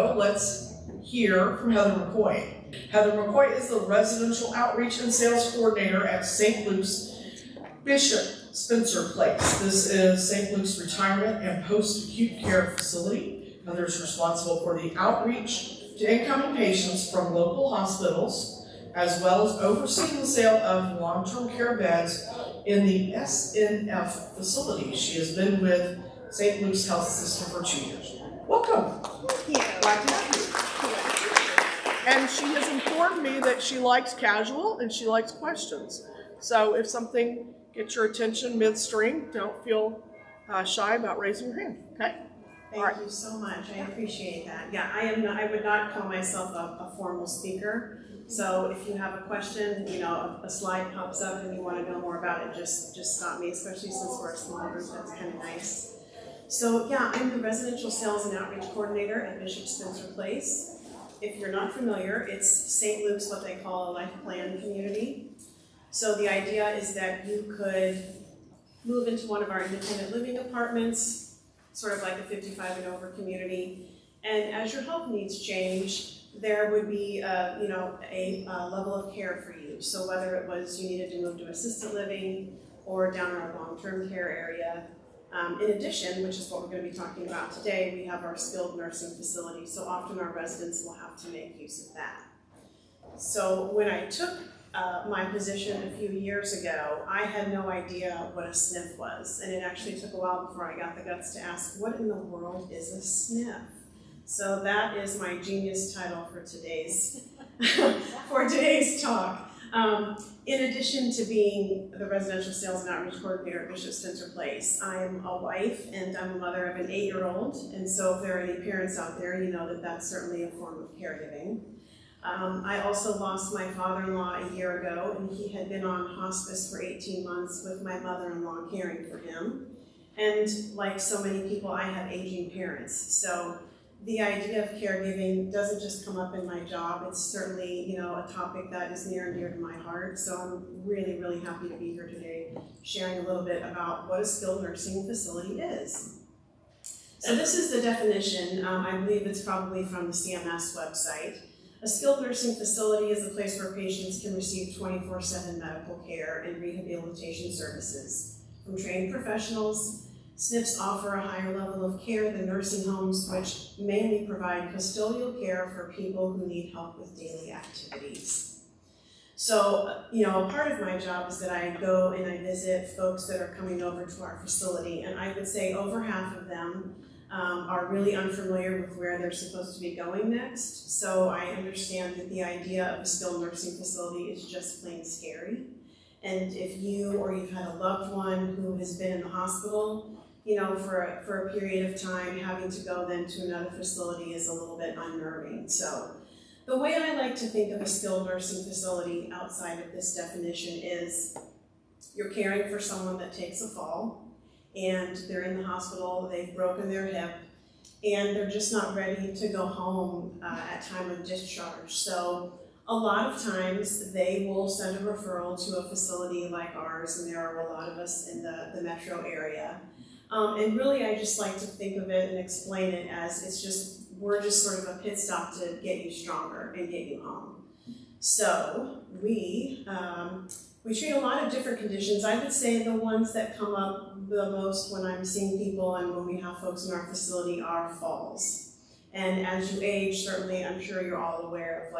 Let's hear from Heather McCoy. Heather McCoy is the Residential Outreach and Sales Coordinator at St. Luke's Bishop Spencer Place. This is St. Luke's Retirement and Post-Acute Care Facility. Heather is responsible for the outreach to incoming patients from local hospitals, as well as overseeing the sale of long-term care beds in the SNF facility. She has been with St. Luke's Health System for 2 years. Welcome. Thank you. Glad to have you. And she has informed me that she likes casual and she likes questions. So if something gets your attention midstream, don't feel shy about raising your hand. Okay? Thank you so much. I appreciate that. Yeah, I would not call myself a formal speaker. So if you have a question, a slide pops up and you want to know more about it, just stop me, especially since we're a small group. That's kind of nice. So yeah, I'm the Residential Sales and Outreach Coordinator at Bishop Spencer Place. If you're not familiar, it's St. Luke's what they call a life plan community. So the idea is that you could move into one of our independent living apartments, sort of like a 55 and over community, and as your health needs change, there would be a level of care for you. So whether it was you needed to move to assisted living or down our long-term care area. In addition, which is what we're going to be talking about today, we have our skilled nursing facility, so often our residents will have to make use of that. So when I took my position a few years ago, I had no idea what a SNF was, and it actually took a while before I got the guts to ask, what in the world is a SNF? So that is my genius title for today's talk. In addition to being the Residential Sales and Outreach Coordinator at Bishop Spencer Place, I'm a wife and I'm a mother of an 8-year-old, and so if there are any parents out there, you know that that's certainly a form of caregiving. I also lost my father-in-law a year ago, and he had been on hospice for 18 months with my mother-in-law caring for him. And like so many people, I have aging parents, so the idea of caregiving doesn't just come up in my job. It's certainly, a topic that is near and dear to my heart. So I'm really, really happy to be here today, sharing a little bit about what a skilled nursing facility is. So this is the definition. I believe it's probably from the CMS website. A skilled nursing facility is a place where patients can receive 24/7 medical care and rehabilitation services from trained professionals. SNFs offer a higher level of care than nursing homes, which mainly provide custodial care for people who need help with daily activities. So, part of my job is that I go and I visit folks that are coming over to our facility, and I would say over half of them are really unfamiliar with where they're supposed to be going next. So I understand that the idea of a skilled nursing facility is just plain scary. And if you or you've had a loved one who has been in the hospital, for a period of time, having to go then to another facility is a little bit unnerving. So the way I like to think of a skilled nursing facility outside of this definition is you're caring for someone that takes a fall and they're in the hospital, they've broken their hip, and they're just not ready to go home at time of discharge. So a lot of times they will send a referral to a facility like ours, and there are a lot of us in the metro area. And really, I just like to think of it and explain it as we're just sort of a pit stop to get you stronger and get you home. So we treat a lot of different conditions. I would say the ones that come up the most when I'm seeing people and when we have folks in our facility are falls. And as you age, certainly, I'm sure you're all aware of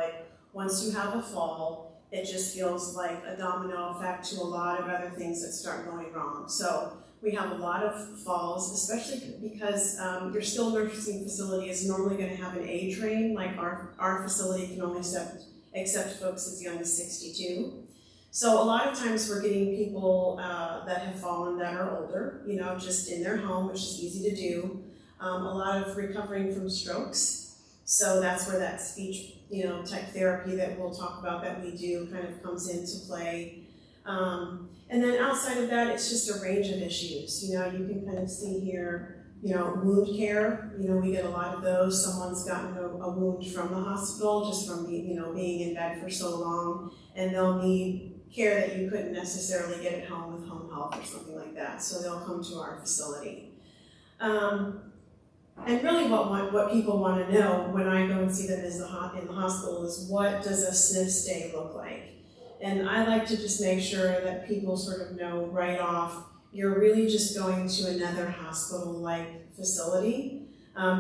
once you have a fall, it just feels like a domino effect to a lot of other things that start going wrong. So we have a lot of falls, especially because your skilled nursing facility is normally going to have an age range. Like our facility can only accept folks as young as 62. So a lot of times we're getting people that have fallen that are older, just in their home, which is easy to do. A lot of recovering from strokes. So that's where that speech, type therapy that we'll talk about that we do kind of comes into play. And then outside of that, it's just a range of issues. You can kind of see here, wound care. We get a lot of those. Someone's gotten a wound from the hospital just from being in bed for so long, and they'll need care that you couldn't necessarily get at home with home health or something like that. So they'll come to our facility. And really what people want to know when I go and see them in the hospital is, what does a SNF stay look like? And I like to just make sure that people sort of know right off, you're really just going to another hospital-like facility.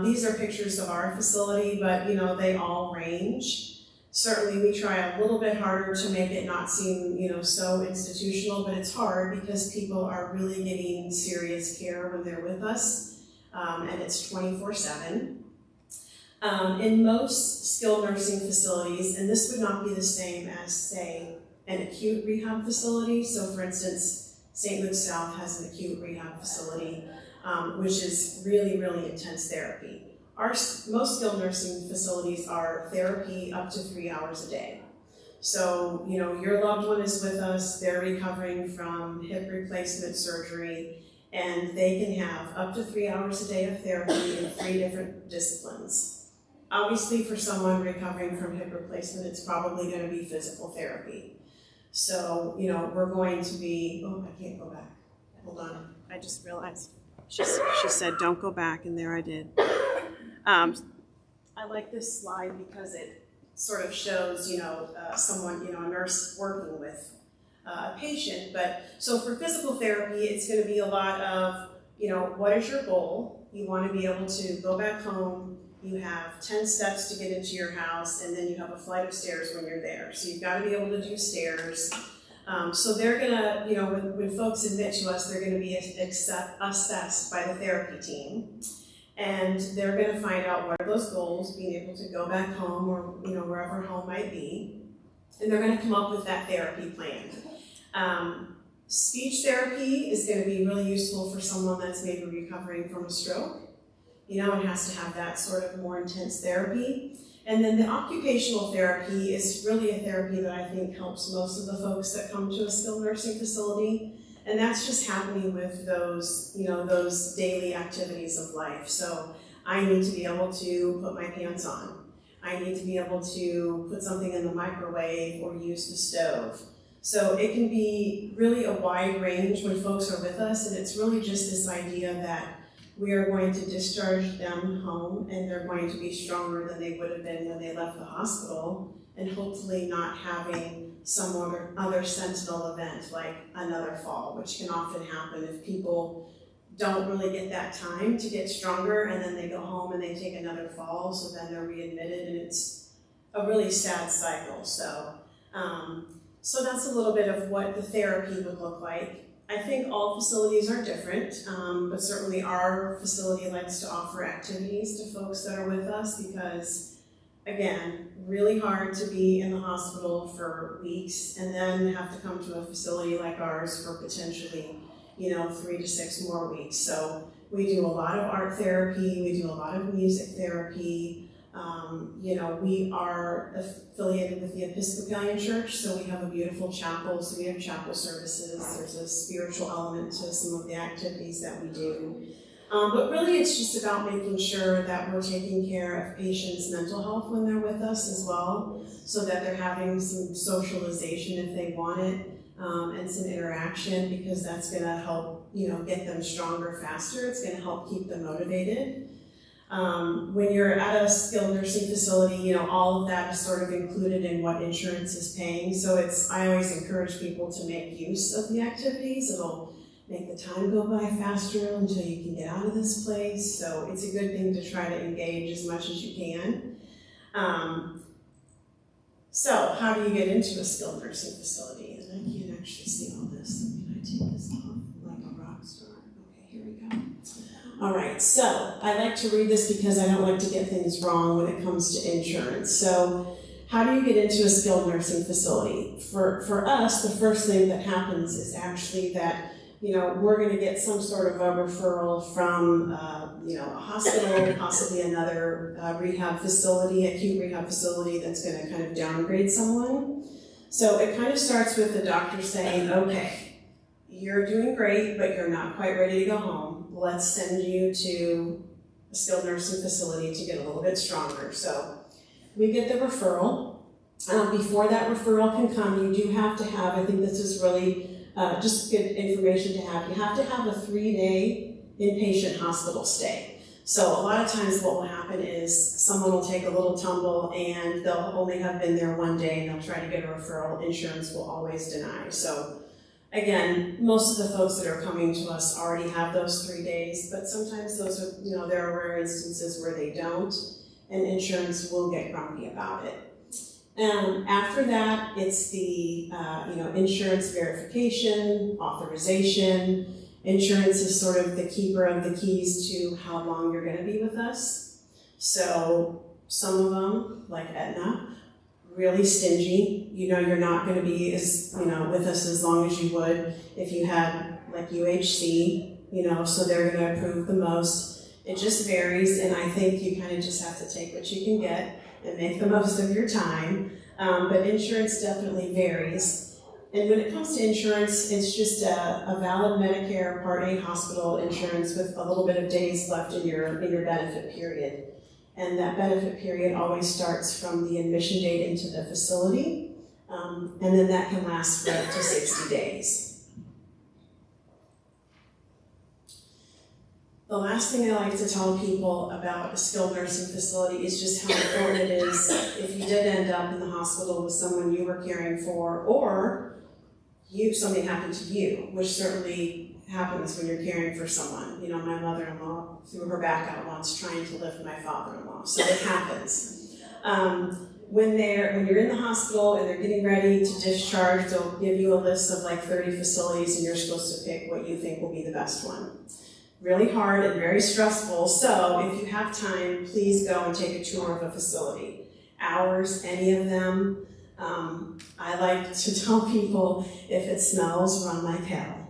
These are pictures of our facility, but they all range. Certainly we try a little bit harder to make it not seem so institutional, but it's hard because people are really getting serious care when they're with us, and it's 24/7. In most skilled nursing facilities, and this would not be the same as, say, an acute rehab facility. So for instance, St. Luke's South has an acute rehab facility, which is really, really intense therapy. Most skilled nursing facilities are therapy up to 3 hours a day. So, your loved one is with us, they're recovering from hip replacement surgery, and they can have up to 3 hours a day of therapy in 3 different disciplines. Obviously, for someone recovering from hip replacement, it's probably going to be physical therapy. So, we're going to be, I can't go back. Hold on. I just realized. She said, don't go back, and there I did. I like this slide because it sort of shows, someone, a nurse working with a patient. But so for physical therapy, it's going to be a lot of, what is your goal? You want to be able to go back home. You have 10 steps to get into your house, and then you have a flight of stairs when you're there. So you've got to be able to do stairs. So they're gonna, when folks admit to us, they're gonna be assessed by the therapy team. And they're gonna find out what are those goals, being able to go back home or, wherever home might be. And they're gonna come up with that therapy plan. Speech therapy is gonna be really useful for someone that's maybe recovering from a stroke. And has to have that sort of more intense therapy. And then the occupational therapy is really a therapy that I think helps most of the folks that come to a skilled nursing facility. And that's just happening with those, those daily activities of life. So I need to be able to put my pants on. I need to be able to put something in the microwave or use the stove. So it can be really a wide range when folks are with us, and it's really just this idea that we are going to discharge them home, and they're going to be stronger than they would have been when they left the hospital, and hopefully not having some other sentinel event like another fall, which can often happen if people don't really get that time to get stronger, and then they go home and they take another fall, so then they're readmitted, and it's a really sad cycle. So that's a little bit of what the therapy would look like. I think all facilities are different, but certainly our facility likes to offer activities to folks that are with us because, again, really hard to be in the hospital for weeks and then have to come to a facility like ours for potentially, 3 to 6 more weeks. So we do a lot of art therapy, we do a lot of music therapy. We are affiliated with the Episcopalian Church, so we have a beautiful chapel, so we have chapel services. There's a spiritual element to some of the activities that we do. But really it's just about making sure that we're taking care of patients' mental health when they're with us as well, so that they're having some socialization if they want it, and some interaction, because that's going to help, get them stronger faster. It's going to help keep them motivated. When you're at a skilled nursing facility, all of that is sort of included in what insurance is paying. So I always encourage people to make use of the activities. It'll make the time go by faster until you can get out of this place. So it's a good thing to try to engage as much as you can. So how do you get into a skilled nursing facility? And I can't actually see all this. Can I take this off like a rock star? Okay, here we go. All right, so I like to read this because I don't like to get things wrong when it comes to insurance. So how do you get into a skilled nursing facility? For us, the first thing that happens is actually that, we're going to get some sort of a referral from, a hospital, possibly another rehab facility, acute rehab facility that's going to kind of downgrade someone. So it kind of starts with the doctor saying, okay, you're doing great, but you're not quite ready to go home. Let's send you to a skilled nursing facility to get a little bit stronger. So we get the referral. Before that referral can come, you do have to have, I think this is really just good information to have, you have to have a 3-day inpatient hospital stay. So a lot of times what will happen is someone will take a little tumble and they'll only have been there one day and they'll try to get a referral. Insurance will always deny. So again, most of the folks that are coming to us already have those 3 days, but sometimes those are, there are rare instances where they don't, and insurance will get grumpy about it. After that, it's the insurance verification, authorization. Insurance is sort of the keeper of the keys to how long you're going to be with us. So some of them, like Aetna, really stingy. You're not going to be with us as long as you would if you had like UHC. So they're going to approve the most. It just varies, and I think you kind of just have to take what you can get and make the most of your time. But insurance definitely varies. And when it comes to insurance, it's just a valid Medicare Part A hospital insurance with a little bit of days left in your benefit period. And that benefit period always starts from the admission date into the facility, and then that can last for up to 60 days. The last thing I like to tell people about a skilled nursing facility is just how important it is if you did end up in the hospital with someone you were caring for, or something happened to you, which certainly happens when you're caring for someone. My mother-in-law threw her back out once trying to lift my father-in-law, so it happens. When you're in the hospital and they're getting ready to discharge, they'll give you a list of like 30 facilities and you're supposed to pick what you think will be the best one. Really hard and very stressful, so if you have time, please go and take a tour of a facility. Ours, any of them. I like to tell people, if it smells, run like hell.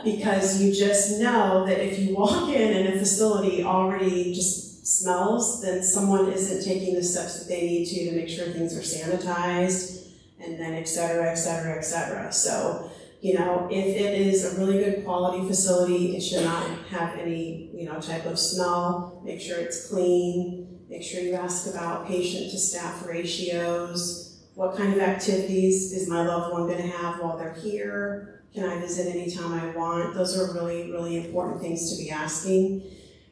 Because you just know that if you walk in and a facility already just smells, then someone isn't taking the steps that they need to make sure things are sanitized, and then et cetera, et cetera, et cetera. So, if it is a really good quality facility, it should not have any, type of smell. Make sure it's clean. Make sure you ask about patient to staff ratios. What kind of activities is my loved one going to have while they're here? Can I visit anytime I want? Those are really, really important things to be asking.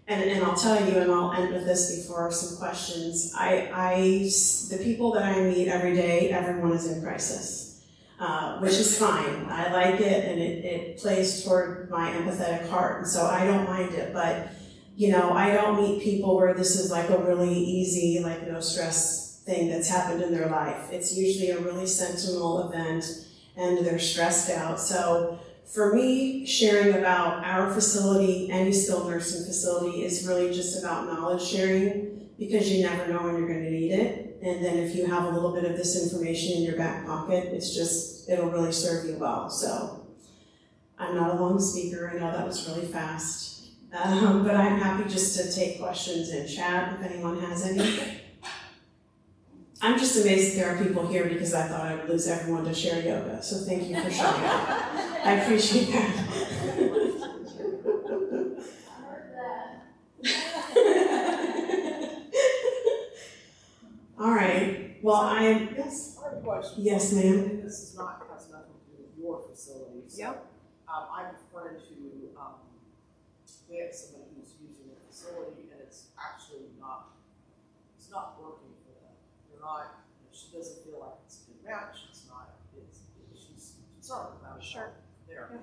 And I'll tell you, and I'll end with this before some questions. The people that I meet every day, everyone is in crisis, which is fine. I like it, and it plays toward my empathetic heart, and so I don't mind it. But I don't meet people where this is like a really easy, like no stress thing that's happened in their life. It's usually a really sentinel event and they're stressed out. So for me, sharing about our facility, any skilled nursing facility, is really just about knowledge sharing, because you never know when you're going to need it. And then if you have a little bit of this information in your back pocket, it'll really serve you well. So I'm not a long speaker. I know that was really fast. But I'm happy just to take questions and chat if anyone has any. I'm just amazed that there are people here, because I thought I would lose everyone to share yoga. So thank you for showing up. I appreciate that. All right. Well, yes. I have a question. Yes, ma'am. And this has nothing to do with your facility. So, Yep. I have a friend who, they have somebody who's using the facility, and it's actually not working for them. They're not, she doesn't feel like it's a good match. She's concerned about it. Sure. There. Yeah.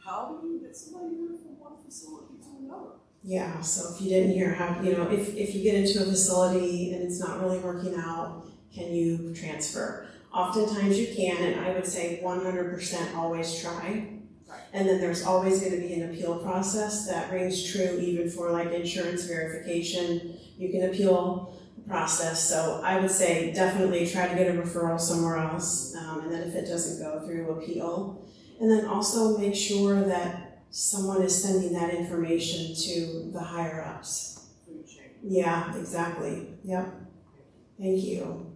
How do you get somebody here from one facility to another? Yeah, so if you didn't hear how, if you get into a facility and it's not really working out, can you transfer? Oftentimes you can, and I would say 100% always try. Right. And then there's always going to be an appeal process. That rings true even for like insurance verification. You can appeal the process. So I would say definitely try to get a referral somewhere else. And then if it doesn't go through, appeal. And then also make sure that someone is sending that information to the higher ups. Food chain. Yeah, exactly. Yep. Thank you.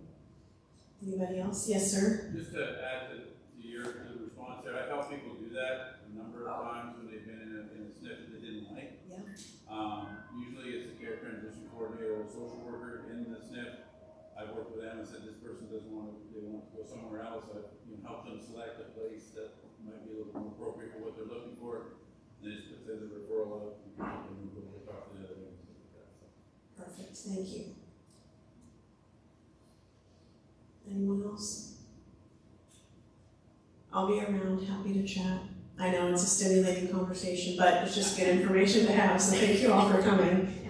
Anybody else? Yes, sir? Just to add to your response there, I've helped people do that a number of times when they've been in a SNF that they didn't like. Yeah. Usually it's a care transition coordinator or a social worker in the SNF. I've worked with them and said this person doesn't want to, they want to go somewhere else. I've helped them select a place that might be a little more appropriate for what they're looking for. And they just put the referral out and then go talk to the other ones. Thank you. Anyone else? I'll be around, happy to chat. I know it's a stimulating conversation, but it's just good information to have, so thank you all for coming.